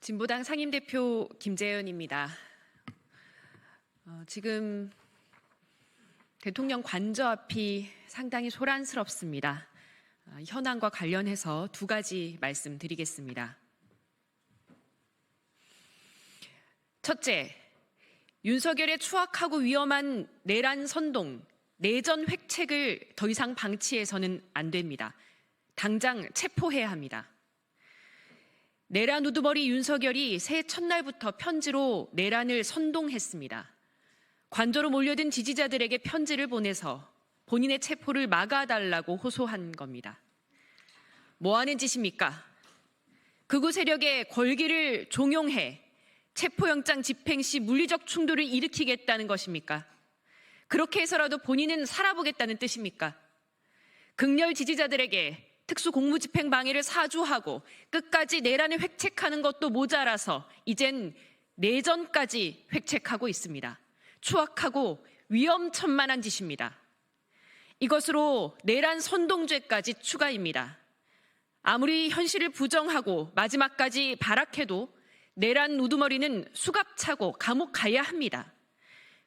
진보당 상임대표 김재현입니다. 지금 대통령 관저 앞이 상당히 소란스럽습니다. 현안과 관련해서 두 가지 말씀드리겠습니다. 첫째, 윤석열의 추악하고 위험한 내란 선동, 내전 획책을 더 이상 방치해서는 안 됩니다. 당장 체포해야 합니다. 내란 우두머리 윤석열이 새해 첫날부터 편지로 내란을 선동했습니다. 관저로 몰려든 지지자들에게 편지를 보내서 본인의 체포를 막아달라고 호소한 겁니다. 뭐 하는 짓입니까? 극우 세력의 권기를 종용해 체포영장 집행 시 물리적 충돌을 일으키겠다는 것입니까? 그렇게 해서라도 본인은 살아보겠다는 뜻입니까? 극렬 지지자들에게 특수공무집행 방해를 사주하고 끝까지 내란을 획책하는 것도 모자라서 이젠 내전까지 획책하고 있습니다. 추악하고 위험천만한 짓입니다. 이것으로 내란 선동죄까지 추가입니다. 아무리 현실을 부정하고 마지막까지 발악해도 내란 우두머리는 수갑차고 감옥 가야 합니다.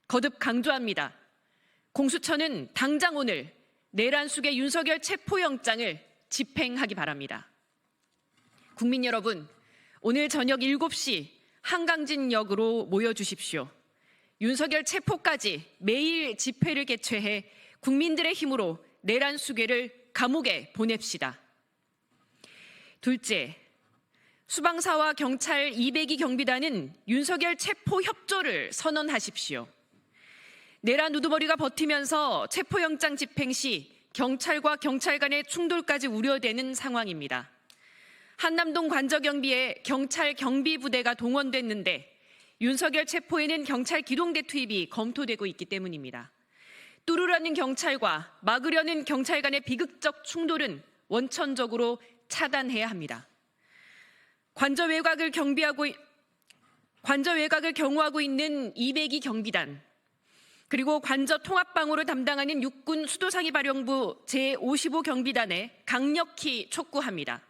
거듭 강조합니다. 공수처는 당장 오늘 내란 숙의 윤석열 체포영장을 집행하기 바랍니다. 국민 여러분, 오늘 저녁 7시 한강진역으로 모여주십시오. 윤석열 체포까지 매일 집회를 개최해 국민들의 힘으로 내란 수괴를 감옥에 보냅시다. 둘째, 수방사와 경찰 200기 경비단은 윤석열 체포 협조를 선언하십시오. 내란 우두머리가 버티면서 체포영장 집행 시 경찰과 경찰 간의 충돌까지 우려되는 상황입니다. 한남동 관저 경비에 경찰 경비부대가 동원됐는데 윤석열 체포에는 경찰 기동대 투입이 검토되고 있기 때문입니다. 뚫으려는 경찰과 막으려는 경찰 간의 비극적 충돌은 원천적으로 차단해야 합니다. 관저 외곽을 경호하고 있는 202 경비단, 그리고 관저 통합방어를 담당하는 육군 수도상위 발령부 제55 경비단에 강력히 촉구합니다.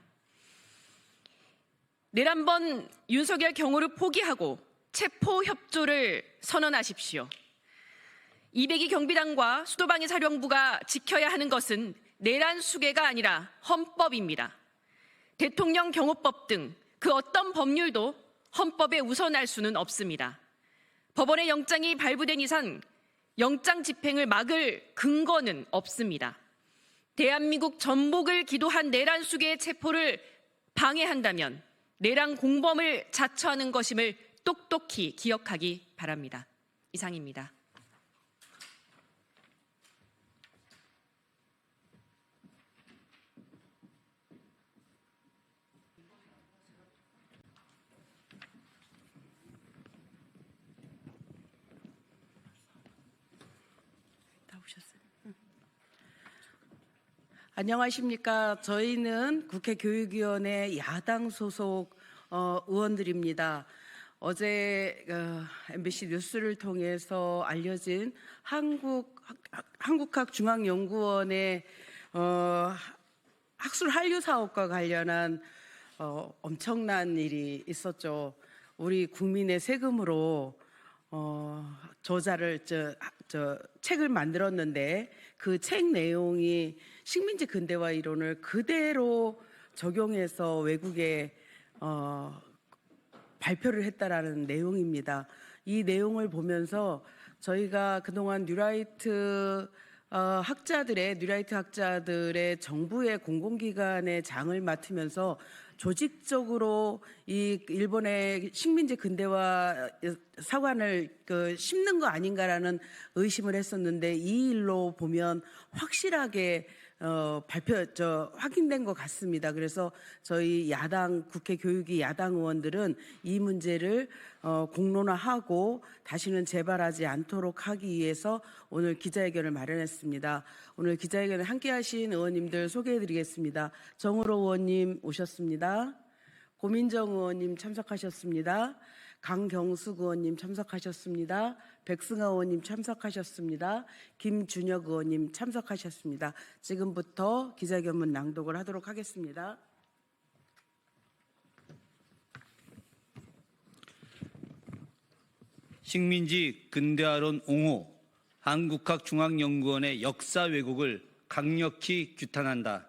내란번 윤석열 경호를 포기하고 체포 협조를 선언하십시오. 202 경비단과 수도방위 사령부가 지켜야 하는 것은 내란 수괴가 아니라 헌법입니다. 대통령 경호법 등 그 어떤 법률도 헌법에 우선할 수는 없습니다. 법원의 영장이 발부된 이상 영장 집행을 막을 근거는 없습니다. 대한민국 전복을 기도한 내란 수괴의 체포를 방해한다면 내란 공범을 자처하는 것임을 똑똑히 기억하기 바랍니다. 이상입니다. 안녕하십니까. 저희는 국회 교육위원회 야당 소속 의원들입니다. 어제 MBC 뉴스를 통해서 알려진 한국학중앙연구원의 학술 한류 사업과 관련한 엄청난 일이 있었죠. 우리 국민의 세금으로 책을 만들었는데 그 책 내용이 식민지 근대화 이론을 그대로 적용해서 외국에 발표를 했다라는 내용입니다. 이 내용을 보면서 저희가 그동안 뉴라이트 학자들의 정부의 공공기관의 장을 맡으면서 조직적으로 이 일본의 식민지 근대화 사관을 심는 거 아닌가라는 의심을 했었는데 이 일로 보면 확실하게 확인된 것 같습니다. 그래서 저희 국회 교육위 야당 의원들은 이 문제를 공론화하고 다시는 재발하지 않도록 하기 위해서 오늘 기자회견을 마련했습니다. 오늘 기자회견에 함께하신 의원님들 소개해드리겠습니다. 정우로 의원님 오셨습니다. 고민정 의원님 참석하셨습니다. 강경숙 의원님 참석하셨습니다. 백승하 의원님 참석하셨습니다. 김준혁 의원님 참석하셨습니다. 지금부터 기자회견문 낭독을 하도록 하겠습니다. 식민지 근대화론 옹호, 한국학중앙연구원의 역사 왜곡을 강력히 규탄한다.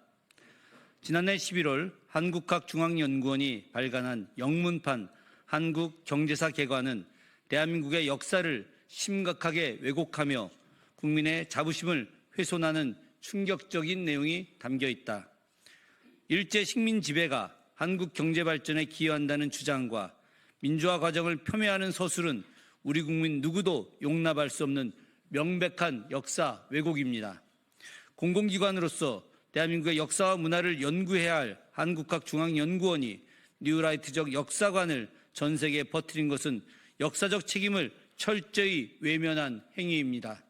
지난해 11월 한국학중앙연구원이 발간한 영문판 한국경제사 개관은 대한민국의 역사를 심각하게 왜곡하며 국민의 자부심을 훼손하는 충격적인 내용이 담겨 있다. 일제 식민 지배가 한국 경제 발전에 기여한다는 주장과 민주화 과정을 폄훼하는 서술은 우리 국민 누구도 용납할 수 없는 명백한 역사 왜곡입니다. 공공기관으로서 대한민국의 역사와 문화를 연구해야 할 한국학중앙연구원이 뉴라이트적 역사관을 전 세계에 퍼뜨린 것은 역사적 책임을 철저히 외면한 행위입니다.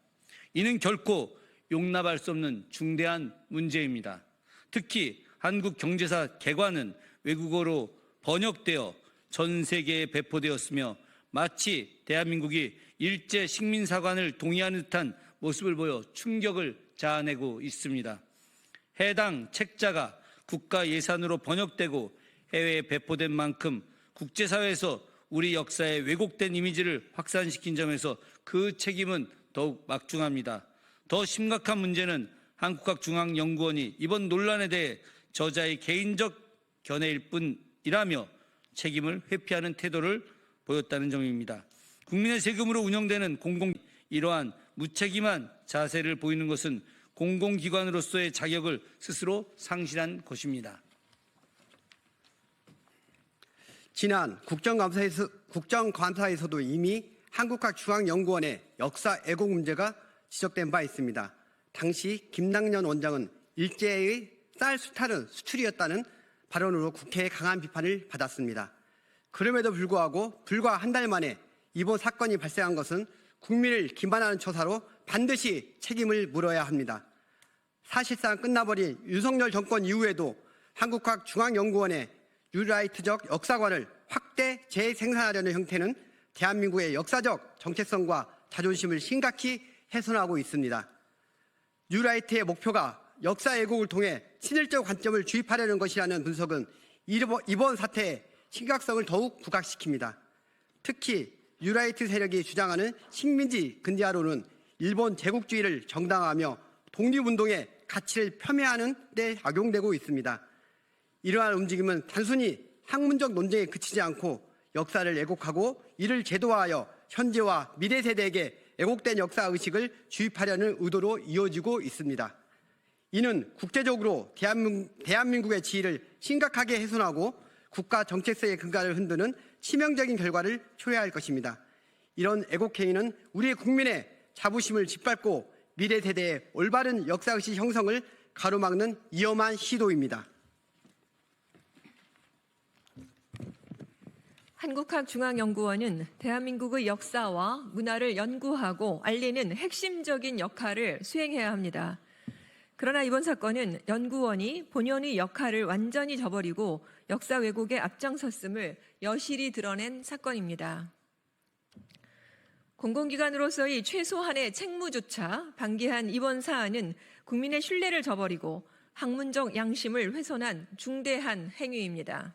이는 결코 용납할 수 없는 중대한 문제입니다. 특히 한국경제사 개관은 외국어로 번역되어 전 세계에 배포되었으며 마치 대한민국이 일제 식민사관을 동의하는 듯한 모습을 보여 충격을 자아내고 있습니다. 해당 책자가 국가 예산으로 번역되고 해외에 배포된 만큼 국제사회에서 우리 역사의 왜곡된 이미지를 확산시킨 점에서 그 책임은 더욱 막중합니다. 더 심각한 문제는 한국학중앙연구원이 이번 논란에 대해 저자의 개인적 견해일 뿐이라며 책임을 회피하는 태도를 보였다는 점입니다. 국민의 세금으로 운영되는 이러한 무책임한 자세를 보이는 것은 공공기관으로서의 자격을 스스로 상실한 것입니다. 지난 국정감사에서도 이미 한국학중앙연구원의 역사 왜곡 문제가 지적된 바 있습니다. 당시 김남년 원장은 일제의 쌀 수탈은 수출이었다는 발언으로 국회의 강한 비판을 받았습니다. 그럼에도 불구하고 불과 한 달 만에 이번 사건이 발생한 것은 국민을 기만하는 처사로 반드시 책임을 물어야 합니다. 사실상 끝나버린 윤석열 정권 이후에도 한국학중앙연구원의 뉴라이트적 역사관을 확대 재생산하려는 형태는 대한민국의 역사적 정체성과 자존심을 심각히 훼손하고 있습니다. 뉴라이트의 목표가 역사 왜곡을 통해 친일적 관점을 주입하려는 것이라는 분석은 이번 사태의 심각성을 더욱 부각시킵니다. 특히 뉴라이트 세력이 주장하는 식민지 근대화론은 일본 제국주의를 정당화하며 독립운동의 가치를 폄훼하는 데 악용되고 있습니다. 이러한 움직임은 단순히 학문적 논쟁에 그치지 않고 역사를 왜곡하고 이를 제도화하여 현재와 미래 세대에게 왜곡된 역사의식을 주입하려는 의도로 이어지고 있습니다. 이는 국제적으로 대한민국의 지위를 심각하게 훼손하고 국가 정체성의 근간을 흔드는 치명적인 결과를 초래할 것입니다. 이런 왜곡행위는 우리 국민의 자부심을 짓밟고 미래 세대의 올바른 역사의식 형성을 가로막는 위험한 시도입니다. 한국학중앙연구원은 대한민국의 역사와 문화를 연구하고 알리는 핵심적인 역할을 수행해야 합니다. 그러나 이번 사건은 연구원이 본연의 역할을 완전히 저버리고 역사 왜곡에 앞장섰음을 여실히 드러낸 사건입니다. 공공기관으로서의 최소한의 책무조차 방기한 이번 사안은 국민의 신뢰를 저버리고 학문적 양심을 훼손한 중대한 행위입니다.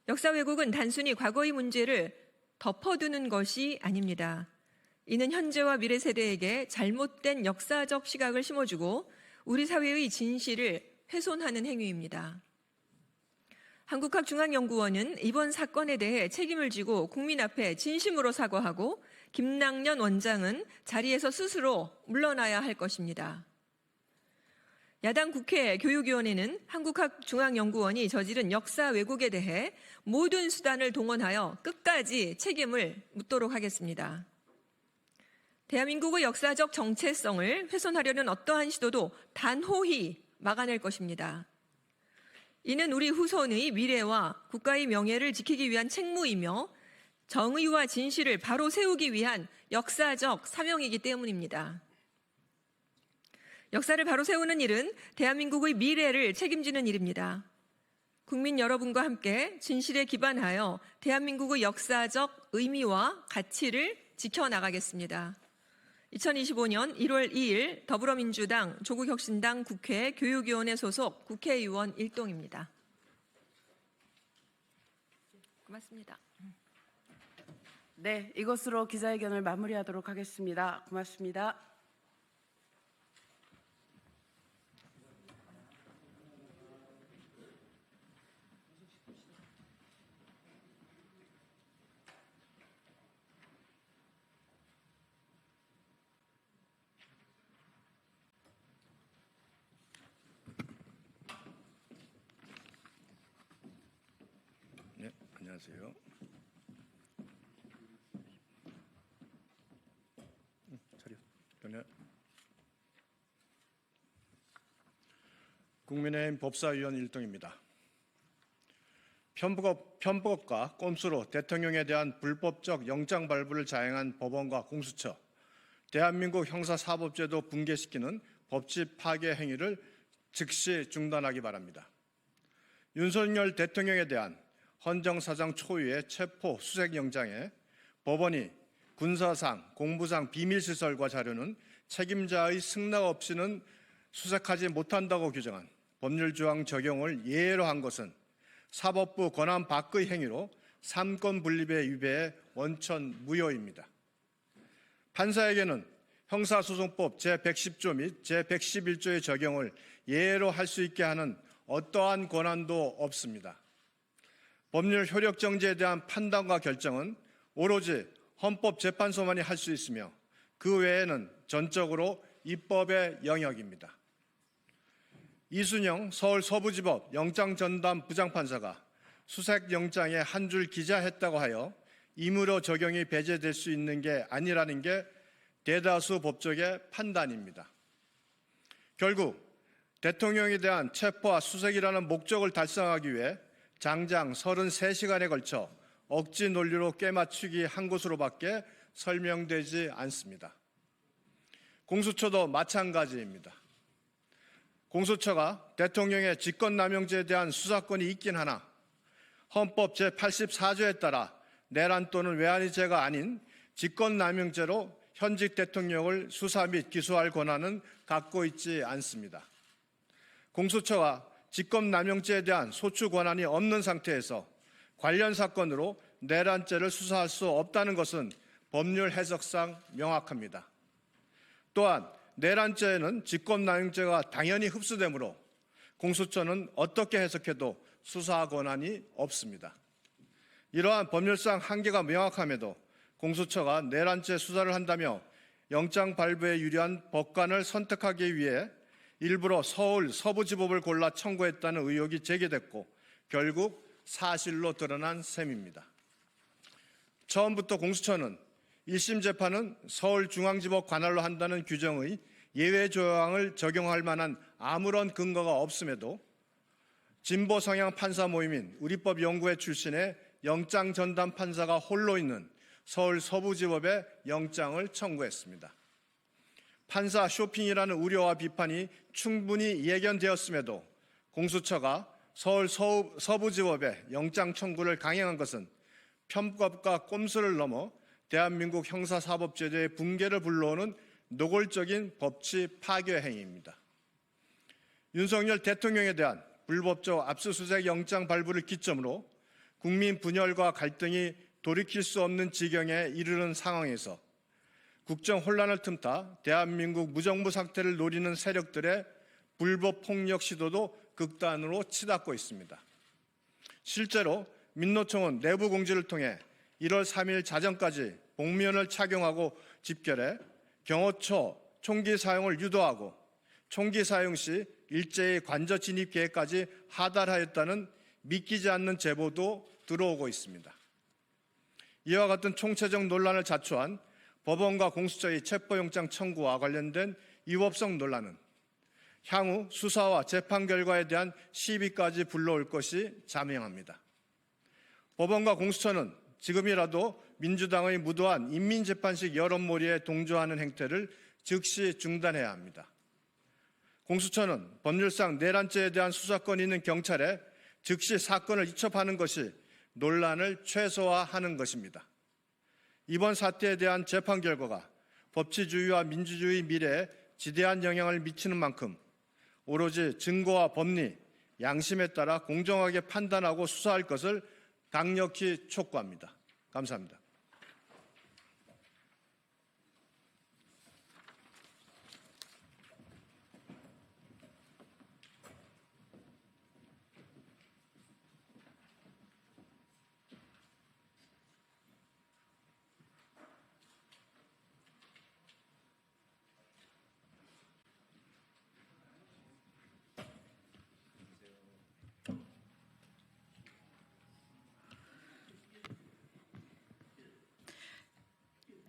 역사 왜곡은 단순히 과거의 문제를 덮어두는 것이 아닙니다. 이는 현재와 미래 세대에게 잘못된 역사적 시각을 심어주고 우리 사회의 진실을 훼손하는 행위입니다. 한국학중앙연구원은 이번 사건에 대해 책임을 지고 국민 앞에 진심으로 사과하고 김남년 원장은 자리에서 스스로 물러나야 할 것입니다. 야당 국회 교육위원회는 한국학중앙연구원이 저지른 역사 왜곡에 대해 모든 수단을 동원하여 끝까지 책임을 묻도록 하겠습니다. 대한민국의 역사적 정체성을 훼손하려는 어떠한 시도도 단호히 막아낼 것입니다. 이는 우리 후손의 미래와 국가의 명예를 지키기 위한 책무이며 정의와 진실을 바로 세우기 위한 역사적 사명이기 때문입니다. 역사를 바로 세우는 일은 대한민국의 미래를 책임지는 일입니다. 국민 여러분과 함께 진실에 기반하여 대한민국의 역사적 의미와 가치를 지켜나가겠습니다. 2025년 1월 2일 더불어민주당 조국혁신당 국회 교육위원회 소속 국회의원 일동입니다. 고맙습니다. 네, 이것으로 기자회견을 마무리하도록 하겠습니다. 고맙습니다. 네, 안녕하세요. 자리요. 그러면 국민의힘 법사위원 1등입니다. 편법과 꼼수로 대통령에 대한 불법적 영장 발부를 자행한 법원과 공수처, 대한민국 형사사법제도 붕괴시키는 법치 파괴 행위를 즉시 중단하기 바랍니다. 윤석열 대통령에 대한 헌정사상 초유의 체포 수색영장에 법원이 군사상, 공부상 비밀시설과 자료는 책임자의 승낙 없이는 수색하지 못한다고 규정한 법률조항 적용을 예외로 한 것은 사법부 권한 밖의 행위로 삼권 분립의 위배에 원천 무효입니다. 판사에게는 형사소송법 제110조 및 제111조의 적용을 예외로 할 수 있게 하는 어떠한 권한도 없습니다. 법률 효력 정지에 대한 판단과 결정은 오로지 헌법재판소만이 할 수 있으며 그 외에는 전적으로 입법의 영역입니다. 이순영 서울 서부지법 영장전담 부장판사가 수색영장에 한 줄 기자했다고 하여 임의로 적용이 배제될 수 있는 게 아니라는 게 대다수 법조계 판단입니다. 결국 대통령에 대한 체포와 수색이라는 목적을 달성하기 위해 장장 33시간에 걸쳐 억지 논리로 꿰맞추기 한 것으로밖에 설명되지 않습니다. 공수처도 마찬가지입니다. 공수처가 대통령의 직권남용죄에 대한 수사권이 있긴 하나 헌법 제84조에 따라 내란 또는 외환의 죄가 아닌 직권남용죄로 현직 대통령을 수사 및 기소할 권한은 갖고 있지 않습니다. 공수처가 직권남용죄에 대한 소추 권한이 없는 상태에서 관련 사건으로 내란죄를 수사할 수 없다는 것은 법률 해석상 명확합니다. 또한 내란죄에는 직권남용죄가 당연히 흡수되므로 공수처는 어떻게 해석해도 수사 권한이 없습니다. 이러한 법률상 한계가 명확함에도 공수처가 내란죄 수사를 한다며 영장 발부에 유리한 법관을 선택하기 위해 일부러 서울 서부지법을 골라 청구했다는 의혹이 제기됐고 결국 사실로 드러난 셈입니다. 처음부터 공수처는 1심 재판은 서울중앙지법 관할로 한다는 규정의 예외 조항을 적용할 만한 아무런 근거가 없음에도 진보 성향 판사 모임인 우리법연구회 출신의 영장 전담 판사가 홀로 있는 서울 서부지법에 영장을 청구했습니다. 판사 쇼핑이라는 우려와 비판이 충분히 예견되었음에도 공수처가 서울 서부지법에 영장 청구를 강행한 것은 편법과 꼼수를 넘어 대한민국 형사사법제도의 붕괴를 불러오는 노골적인 법치 파괴 행위입니다. 윤석열 대통령에 대한 불법적 압수수색 영장 발부를 기점으로 국민 분열과 갈등이 돌이킬 수 없는 지경에 이르는 상황에서 국정 혼란을 틈타 대한민국 무정부 상태를 노리는 세력들의 불법 폭력 시도도 극단으로 치닫고 있습니다. 실제로 민노총은 내부 공지를 통해 1월 3일 자정까지 복면을 착용하고 집결해 경호처 총기 사용을 유도하고 총기 사용 시 일제히 관저 진입 계획까지 하달하였다는 믿기지 않는 제보도 들어오고 있습니다. 이와 같은 총체적 논란을 자초한 법원과 공수처의 체포영장 청구와 관련된 위법성 논란은 향후 수사와 재판 결과에 대한 시비까지 불러올 것이 자명합니다. 법원과 공수처는 지금이라도 민주당의 무도한 인민재판식 여론몰이에 동조하는 행태를 즉시 중단해야 합니다. 공수처는 법률상 내란죄에 대한 수사권이 있는 경찰에 즉시 사건을 이첩하는 것이 논란을 최소화하는 것입니다. 이번 사태에 대한 재판 결과가 법치주의와 민주주의 미래에 지대한 영향을 미치는 만큼 오로지 증거와 법리, 양심에 따라 공정하게 판단하고 수사할 것을 강력히 촉구합니다. 감사합니다.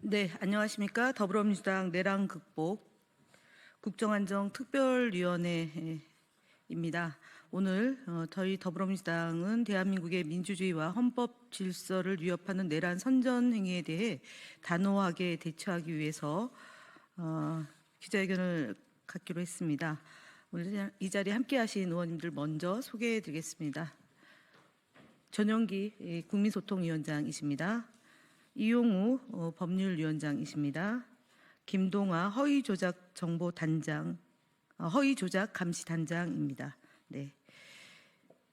네, 안녕하십니까. 더불어민주당 내란 극복 국정안정 특별위원회입니다. 오늘 저희 더불어민주당은 대한민국의 민주주의와 헌법 질서를 위협하는 내란 선전 행위에 대해 단호하게 대처하기 위해서 기자회견을 갖기로 했습니다. 오늘 이 자리에 함께하신 의원님들 먼저 소개해드리겠습니다. 전영기 국민소통위원장이십니다. 이용우 법률위원장이십니다. 김동아 허위조작 감시단장입니다. 네.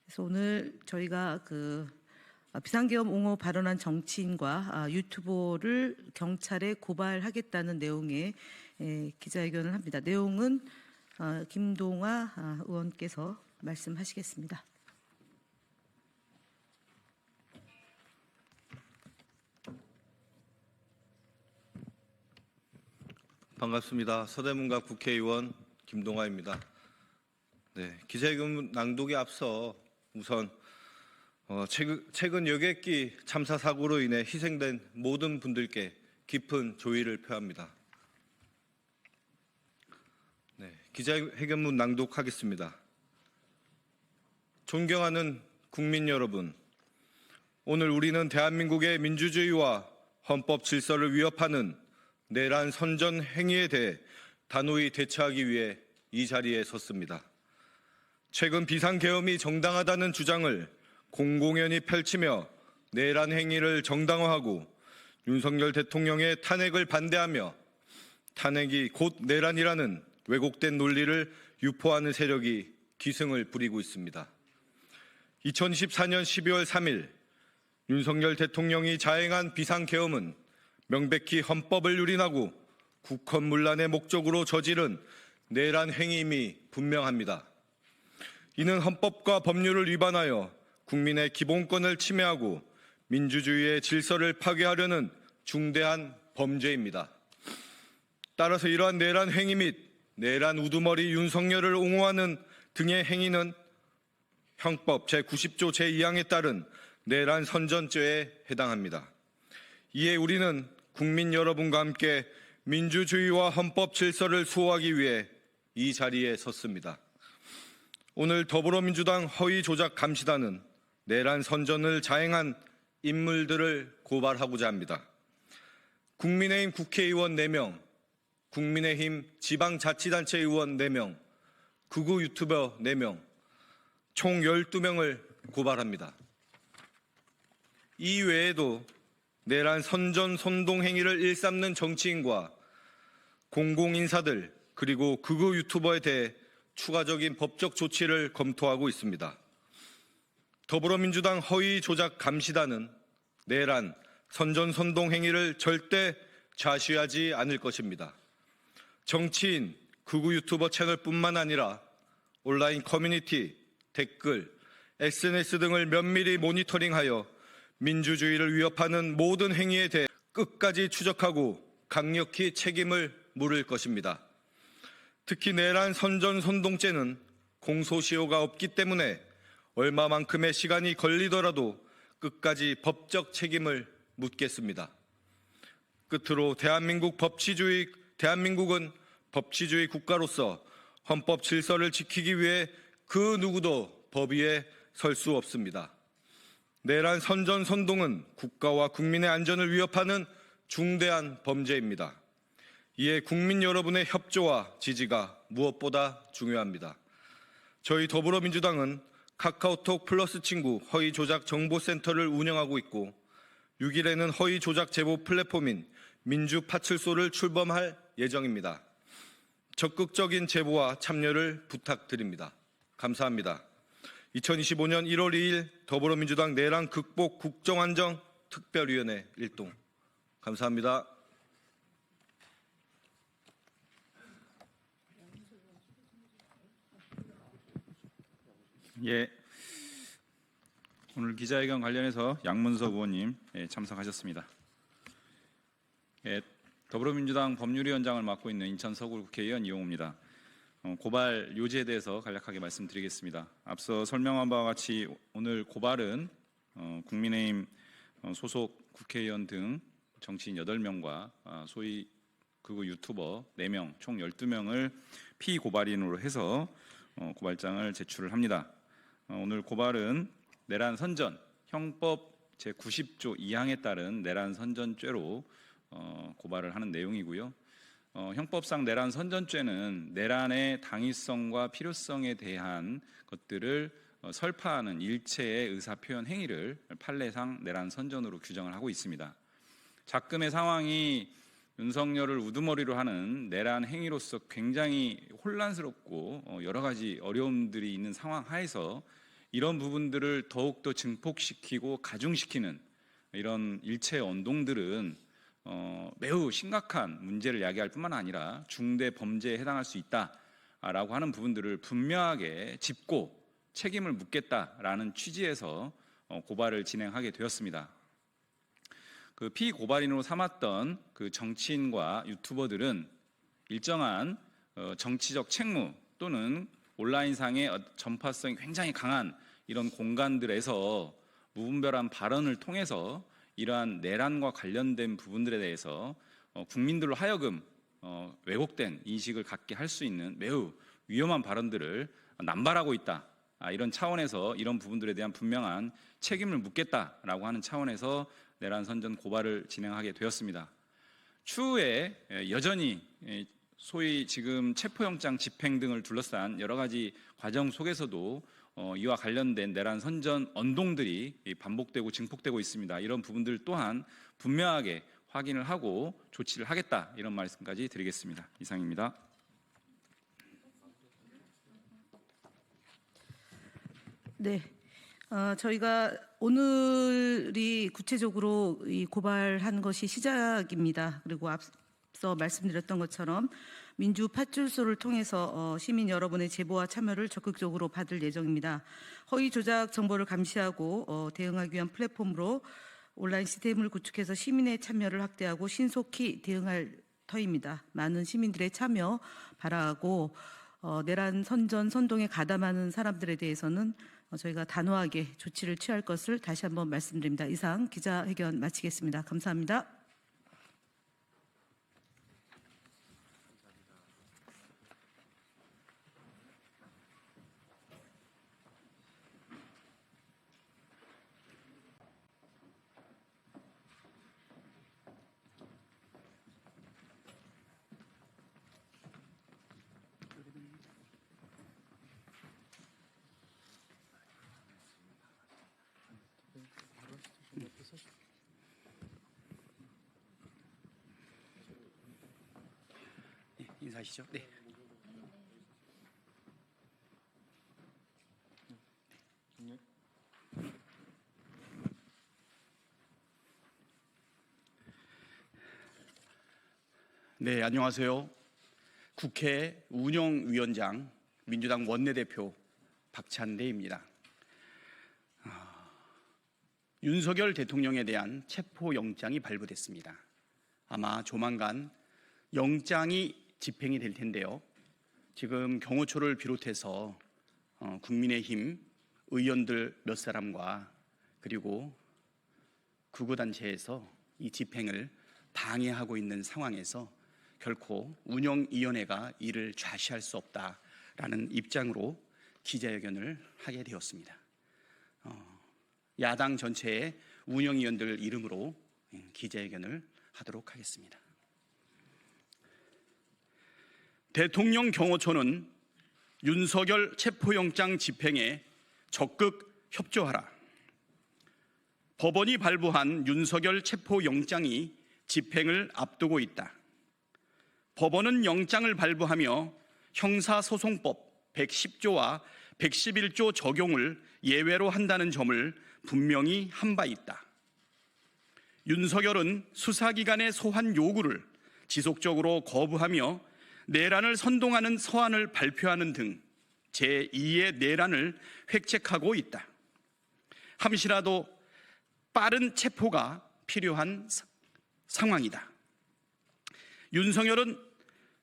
그래서 오늘 저희가 비상계엄 옹호 발언한 정치인과 유튜버를 경찰에 고발하겠다는 내용의 기자회견을 합니다. 내용은 김동아 의원께서 말씀하시겠습니다. 반갑습니다. 서대문갑 국회의원 김동아입니다. 네, 기자회견 낭독에 앞서 우선 최근 여객기 참사 사고로 인해 희생된 모든 분들께 깊은 조의를 표합니다. 네, 기자회견문 낭독하겠습니다. 존경하는 국민 여러분, 오늘 우리는 대한민국의 민주주의와 헌법 질서를 위협하는 내란 선전 행위에 대해 단호히 대처하기 위해 이 자리에 섰습니다. 최근 비상계엄이 정당하다는 주장을 공공연히 펼치며 내란 행위를 정당화하고 윤석열 대통령의 탄핵을 반대하며 탄핵이 곧 내란이라는 왜곡된 논리를 유포하는 세력이 기승을 부리고 있습니다. 2024년 12월 3일 윤석열 대통령이 자행한 비상계엄은 명백히 헌법을 유린하고 국헌문란의 목적으로 저지른 내란 행위임이 분명합니다. 이는 헌법과 법률을 위반하여 국민의 기본권을 침해하고 민주주의의 질서를 파괴하려는 중대한 범죄입니다. 따라서 이러한 내란 행위 및 내란 우두머리 윤석열을 옹호하는 등의 행위는 형법 제90조 제2항에 따른 내란 선전죄에 해당합니다. 이에 우리는 국민 여러분과 함께 민주주의와 헌법 질서를 수호하기 위해 이 자리에 섰습니다. 오늘 더불어민주당 허위조작 감시단은 내란 선전을 자행한 인물들을 고발하고자 합니다. 국민의힘 국회의원 4명, 국민의힘 지방자치단체 의원 4명, 극우 유튜버 4명, 총 12명을 고발합니다. 이 외에도 내란 선전 선동 행위를 일삼는 정치인과 공공인사들 그리고 극우 유튜버에 대해 추가적인 법적 조치를 검토하고 있습니다. 더불어민주당 허위조작 감시단은 내란 선전 선동 행위를 절대 좌시하지 않을 것입니다. 정치인, 극우 유튜버 채널뿐만 아니라 온라인 커뮤니티, 댓글, SNS 등을 면밀히 모니터링하여 민주주의를 위협하는 모든 행위에 대해 끝까지 추적하고 강력히 책임을 물을 것입니다. 특히 내란 선전 선동죄는 공소시효가 없기 때문에 얼마만큼의 시간이 걸리더라도 끝까지 법적 책임을 묻겠습니다. 끝으로 대한민국은 법치주의 국가로서 헌법 질서를 지키기 위해 그 누구도 법 위에 설 수 없습니다. 내란 선전 선동은 국가와 국민의 안전을 위협하는 중대한 범죄입니다. 이에 국민 여러분의 협조와 지지가 무엇보다 중요합니다. 저희 더불어민주당은 카카오톡 플러스 친구 허위조작 정보센터를 운영하고 있고 6일에는 허위조작 제보 플랫폼인 민주파출소를 출범할 예정입니다. 적극적인 제보와 참여를 부탁드립니다. 감사합니다. 2025년 1월 2일 더불어민주당 내란 극복 국정안정 특별위원회 일동. 감사합니다. 예, 오늘 기자회견 관련해서 양문석 의원님 참석하셨습니다. 더불어민주당 법률위원장을 맡고 있는 인천 서구 국회의원 이용우입니다. 고발 요지에 대해서 간략하게 말씀드리겠습니다. 앞서 설명한 바와 같이 오늘 고발은 국민의힘 소속 국회의원 등 정치인 8명과 소위 극우 유튜버 4명, 총 12명을 피고발인으로 해서 고발장을 제출을 합니다. 오늘 고발은 내란 선전, 형법 제90조 2항에 따른 내란 선전죄로 고발을 하는 내용이고요. 형법상 내란 선전죄는 내란의 당위성과 필요성에 대한 것들을 설파하는 일체의 의사표현 행위를 판례상 내란 선전으로 규정을 하고 있습니다. 작금의 상황이 윤석열을 우두머리로 하는 내란 행위로서 굉장히 혼란스럽고 여러 가지 어려움들이 있는 상황 하에서 이런 부분들을 더욱더 증폭시키고 가중시키는 이런 일체의 언동들은 매우 심각한 문제를 야기할 뿐만 아니라 중대 범죄에 해당할 수 있다라고 하는 부분들을 분명하게 짚고 책임을 묻겠다라는 취지에서 고발을 진행하게 되었습니다. 그 피고발인으로 삼았던 그 정치인과 유튜버들은 일정한 정치적 책무 또는 온라인상의 전파성이 굉장히 강한 이런 공간들에서 무분별한 발언을 통해서 이러한 내란과 관련된 부분들에 대해서 국민들로 하여금 왜곡된 인식을 갖게 할 수 있는 매우 위험한 발언들을 남발하고 있다. 이런 차원에서 이런 부분들에 대한 분명한 책임을 묻겠다라고 하는 차원에서 내란 선전 고발을 진행하게 되었습니다. 추후에 여전히 소위 지금 체포영장 집행 등을 둘러싼 여러 가지 과정 속에서도 이와 관련된 내란 선전 언동들이 반복되고 증폭되고 있습니다. 이런 부분들 또한 분명하게 확인을 하고 조치를 하겠다, 이런 말씀까지 드리겠습니다. 이상입니다. 네, 저희가 오늘이 구체적으로 이 고발한 것이 시작입니다. 그리고 앞서 말씀드렸던 것처럼 민주 파출소를 통해서 시민 여러분의 제보와 참여를 적극적으로 받을 예정입니다. 허위 조작 정보를 감시하고 대응하기 위한 플랫폼으로 온라인 시스템을 구축해서 시민의 참여를 확대하고 신속히 대응할 터입니다. 많은 시민들의 참여 바라고 내란 선전 선동에 가담하는 사람들에 대해서는 저희가 단호하게 조치를 취할 것을 다시 한번 말씀드립니다. 이상 기자회견 마치겠습니다. 감사합니다. 인사하시죠. 네. 네, 안녕하세요. 국회 운영위원장 민주당 원내대표 박찬대입니다. 윤석열 대통령에 대한 체포영장이 발부됐습니다. 아마 조만간 영장이 집행이 될 텐데요. 지금 경호처를 비롯해서 국민의힘 의원들 몇 사람과 그리고 극우단체에서 이 집행을 방해하고 있는 상황에서 결코 운영위원회가 이를 좌시할 수 없다라는 입장으로 기자회견을 하게 되었습니다. 야당 전체의 운영위원들 이름으로 기자회견을 하도록 하겠습니다. 대통령 경호처는 윤석열 체포영장 집행에 적극 협조하라. 법원이 발부한 윤석열 체포영장이 집행을 앞두고 있다. 법원은 영장을 발부하며 형사소송법 110조와 111조 적용을 예외로 한다는 점을 분명히 한 바 있다. 윤석열은 수사기관의 소환 요구를 지속적으로 거부하며 내란을 선동하는 서한을 발표하는 등 제2의 내란을 획책하고 있다. 함시라도 빠른 체포가 필요한 상황이다. 윤석열은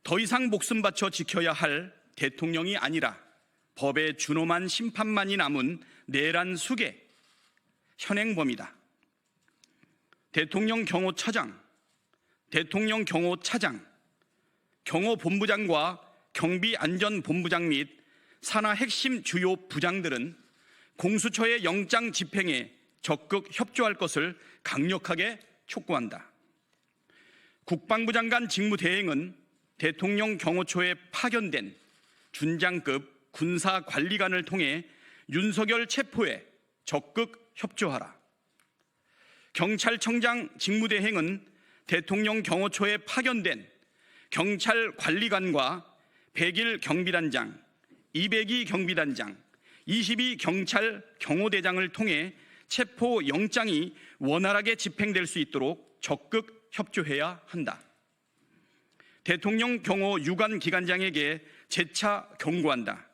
더 이상 목숨 바쳐 지켜야 할 대통령이 아니라 법의 준엄한 심판만이 남은 내란 수괴 현행범이다. 대통령 경호처장 대통령 경호 차장, 경호 본부장과 경비안전본부장 및 산하 핵심 주요 부장들은 공수처의 영장 집행에 적극 협조할 것을 강력하게 촉구한다. 국방부 장관 직무대행은 대통령 경호처에 파견된 준장급 군사관리관을 통해 윤석열 체포에 적극 협조하라. 경찰청장 직무대행은 대통령 경호처에 파견된 경찰관리관과 101 경비단장, 202 경비단장, 22 경찰 경호대장을 통해 체포 영장이 원활하게 집행될 수 있도록 적극 협조해야 한다. 대통령 경호 유관 기관장에게 재차 경고한다.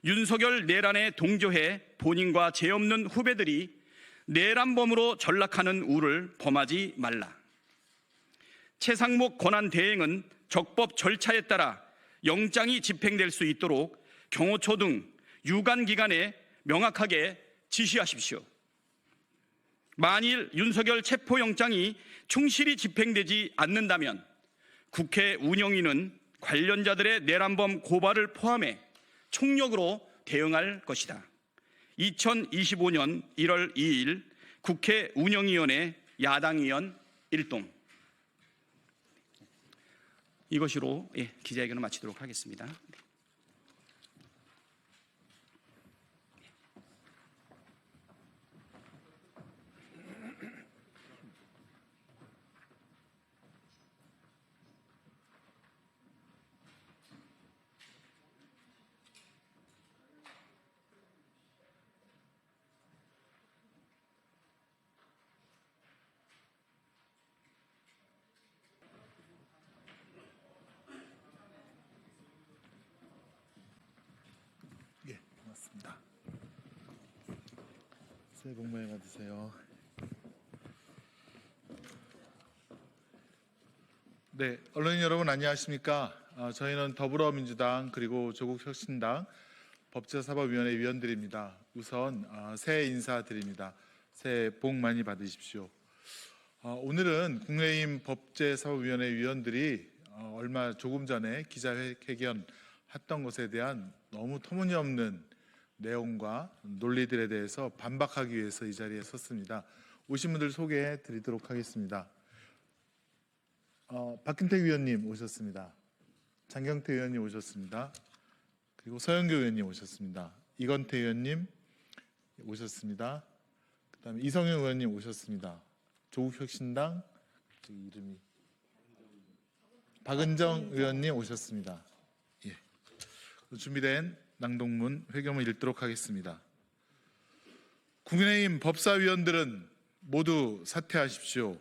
윤석열 내란에 동조해 본인과 죄 없는 후배들이 내란범으로 전락하는 우를 범하지 말라. 최상목 권한대행은 적법 절차에 따라 영장이 집행될 수 있도록 경호처 등 유관기관에 명확하게 지시하십시오. 만일 윤석열 체포영장이 충실히 집행되지 않는다면 국회 운영위는 관련자들의 내란범 고발을 포함해 총력으로 대응할 것이다. 2025년 1월 2일 국회 운영위원회 야당의원 1동. 이것으로 기자회견을 마치도록 하겠습니다. 고맙습니다. 새해 복 많이 받으세요. 네, 언론인 여러분 안녕하십니까? 저희는 더불어민주당 그리고 조국혁신당 법제사법위원회 위원들입니다. 우선 새해 인사드립니다. 새해 복 많이 받으십시오. 오늘은 국민의힘 법제사법위원회 위원들이 조금 전에 기자회견 했던 것에 대한 너무 터무니없는 내용과 논리들에 대해서 반박하기 위해서 이 자리에 섰습니다. 오신 분들 소개해 드리도록 하겠습니다. 박근태 위원님 오셨습니다. 장경태 의원님 오셨습니다. 그리고 서영교 의원님 오셨습니다. 이건태 의원님 오셨습니다. 그다음에 이성영 의원님 오셨습니다. 조국혁신당 이름이 박은정 의원님 오셨습니다. 준비된 낭독문 회견을 읽도록 하겠습니다. 국민의힘 법사위원들은 모두 사퇴하십시오.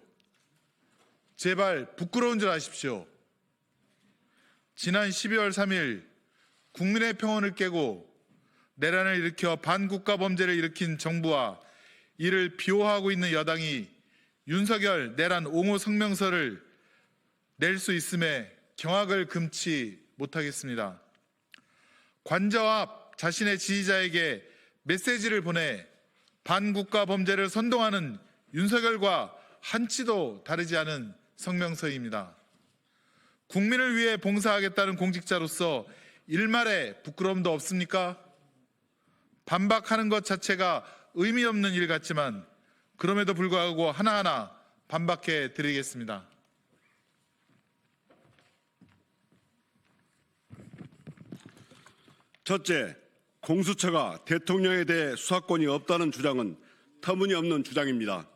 제발 부끄러운 줄 아십시오. 지난 12월 3일 국민의 평온을 깨고 내란을 일으켜 반국가 범죄를 일으킨 정부와 이를 비호하고 있는 여당이 윤석열 내란 옹호 성명서를 낼 수 있음에 경악을 금치 못하겠습니다. 관저 앞 자신의 지지자에게 메시지를 보내 반국가 범죄를 선동하는 윤석열과 한치도 다르지 않은 성명서입니다. 국민을 위해 봉사하겠다는 공직자로서 일말의 부끄러움도 없습니까? 반박하는 것 자체가 의미 없는 일 같지만 그럼에도 불구하고 하나하나 반박해 드리겠습니다. 첫째, 공수처가 대통령에 대해 수사권이 없다는 주장은 터무니없는 주장입니다.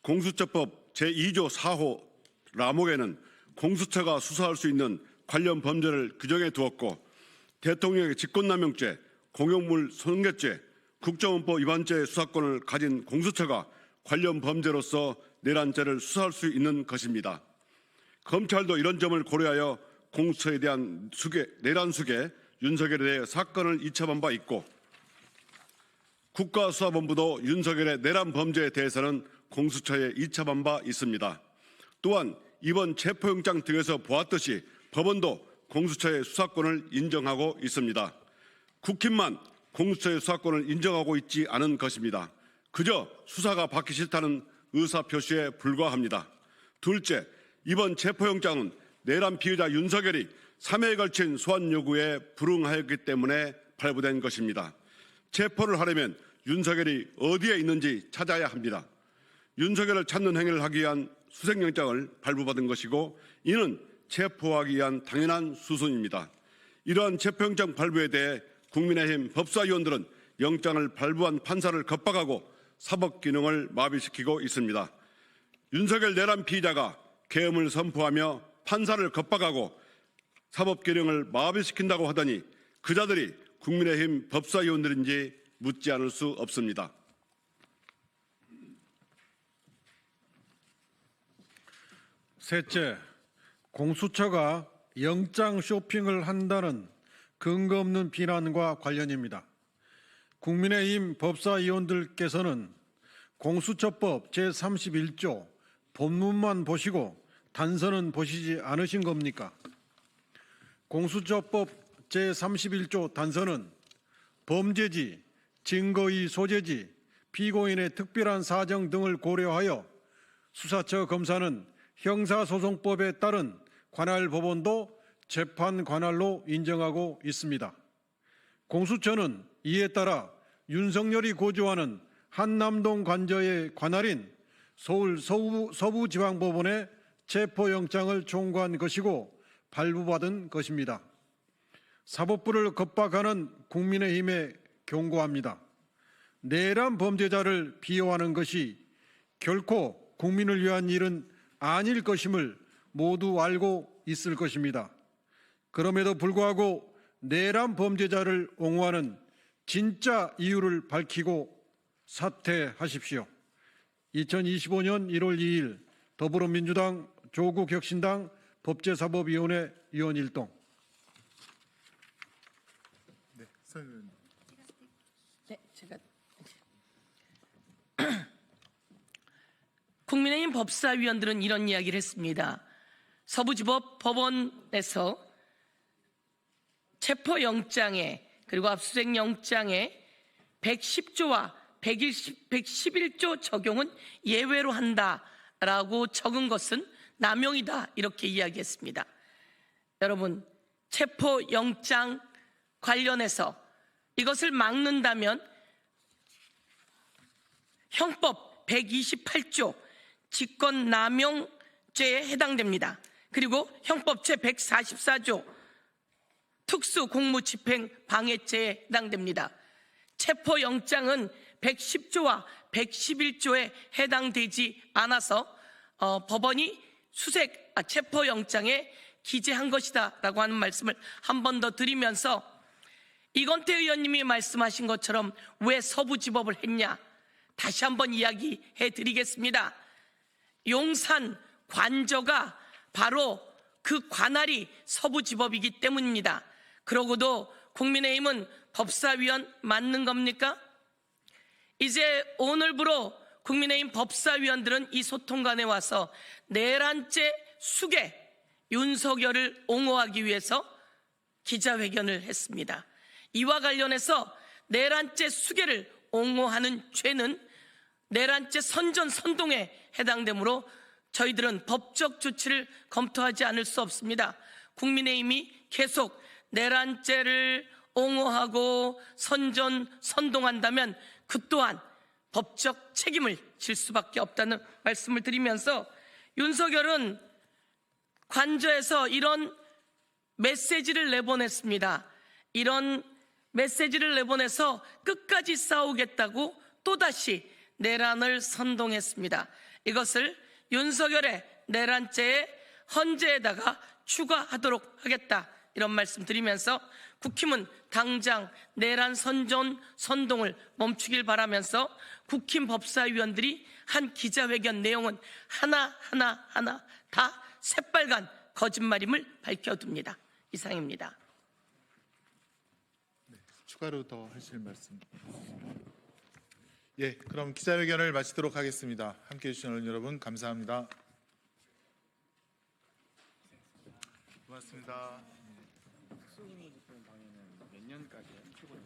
공수처법 제2조 4호 라목에는 공수처가 수사할 수 있는 관련 범죄를 규정해 두었고 대통령의 직권남용죄, 공용물 손괴죄, 국정원법 위반죄의 수사권을 가진 공수처가 관련 범죄로서 내란죄를 수사할 수 있는 것입니다. 검찰도 이런 점을 고려하여 공수처에 대한 내란 수괴, 윤석열에 대해 사건을 이첩한 바 있고 국가수사본부도 윤석열의 내란 범죄에 대해서는 공수처에 이첩한 바 있습니다. 또한 이번 체포영장 등에서 보았듯이 법원도 공수처의 수사권을 인정하고 있습니다. 국힘만 공수처의 수사권을 인정하고 있지 않은 것입니다. 그저 수사가 받기 싫다는 의사표시에 불과합니다. 둘째, 이번 체포영장은 내란 피의자 윤석열이 3회에 걸친 소환 요구에 불응하였기 때문에 발부된 것입니다. 체포를 하려면 윤석열이 어디에 있는지 찾아야 합니다. 윤석열을 찾는 행위를 하기 위한 수색영장을 발부받은 것이고 이는 체포하기 위한 당연한 수순입니다. 이러한 체포영장 발부에 대해 국민의힘 법사위원들은 영장을 발부한 판사를 겁박하고 사법기능을 마비시키고 있습니다. 윤석열 내란 피의자가 계엄을 선포하며 판사를 겁박하고 사법기능을 마비시킨다고 하더니 그 자들이 국민의힘 법사위원들인지 묻지 않을 수 없습니다. 셋째, 공수처가 영장 쇼핑을 한다는 근거 없는 비난과 관련입니다. 국민의힘 법사위원들께서는 공수처법 제31조 본문만 보시고 단서는 보시지 않으신 겁니까? 공수처법 제31조 단서는 범죄지, 증거의 소재지, 피고인의 특별한 사정 등을 고려하여 수사처 검사는 형사소송법에 따른 관할 법원도 재판 관할로 인정하고 있습니다. 공수처는 이에 따라 윤석열이 고조하는 한남동 관저의 관할인 서울 서부지방법원에 체포영장을 청구한 것이고 발부받은 것입니다. 사법부를 겁박하는 국민의힘에 경고합니다. 내란 범죄자를 비호하는 것이 결코 국민을 위한 일은 아닐 것임을 모두 알고 있을 것입니다. 그럼에도 불구하고 내란 범죄자를 옹호하는 진짜 이유를 밝히고 사퇴하십시오. 2025년 1월 2일 더불어민주당 조국혁신당 법제사법위원회 위원 일동. 네, 제가 국민의힘 법사위원들은 이런 이야기를 했습니다. 서부지법 법원에서 체포영장에 그리고 압수수색영장에 110조와 111조 적용은 예외로 한다라고 적은 것은 남용이다 이렇게 이야기했습니다. 여러분, 체포영장 관련해서 이것을 막는다면 형법 128조 직권남용죄에 해당됩니다. 그리고 형법 제144조 특수공무집행방해죄에 해당됩니다. 체포영장은 110조와 111조에 해당되지 않아서 법원이 체포영장에 기재한 것이다 라고 하는 말씀을 한 번 더 드리면서 이건태 의원님이 말씀하신 것처럼 왜 서부지법을 했냐 다시 한번 이야기해 드리겠습니다. 용산 관저가 바로 그 관할이 서부지법이기 때문입니다. 그러고도 국민의힘은 법사위원 맞는 겁니까? 이제 오늘부로 국민의힘 법사위원들은 이 소통관에 와서 내란죄 수괴 윤석열을 옹호하기 위해서 기자회견을 했습니다. 이와 관련해서 내란죄 수괴를 옹호하는 죄는 내란죄 선전선동에 해당되므로 저희들은 법적 조치를 검토하지 않을 수 없습니다. 국민의힘이 계속 내란죄를 옹호하고 선전선동한다면 그 또한 법적 책임을 질 수밖에 없다는 말씀을 드리면서 윤석열은 관저에서 이런 메시지를 내보냈습니다. 이런 메시지를 내보내서 끝까지 싸우겠다고 또다시 내란을 선동했습니다. 이것을 윤석열의 내란죄의 헌재에다가 추가하도록 하겠다 이런 말씀 드리면서 국힘은 당장 내란 선동을 멈추길 바라면서 국힘 법사위원들이 한 기자회견 내용은 하나 다 새빨간 거짓말임을 밝혀둡니다. 이상입니다. 추가로 더 하실 말씀. 예, 그럼 기자회견을 마치도록 하겠습니다. 함께해 주신 언론 여러분 감사합니다. 고맙습니다. 몇 년까지 피고는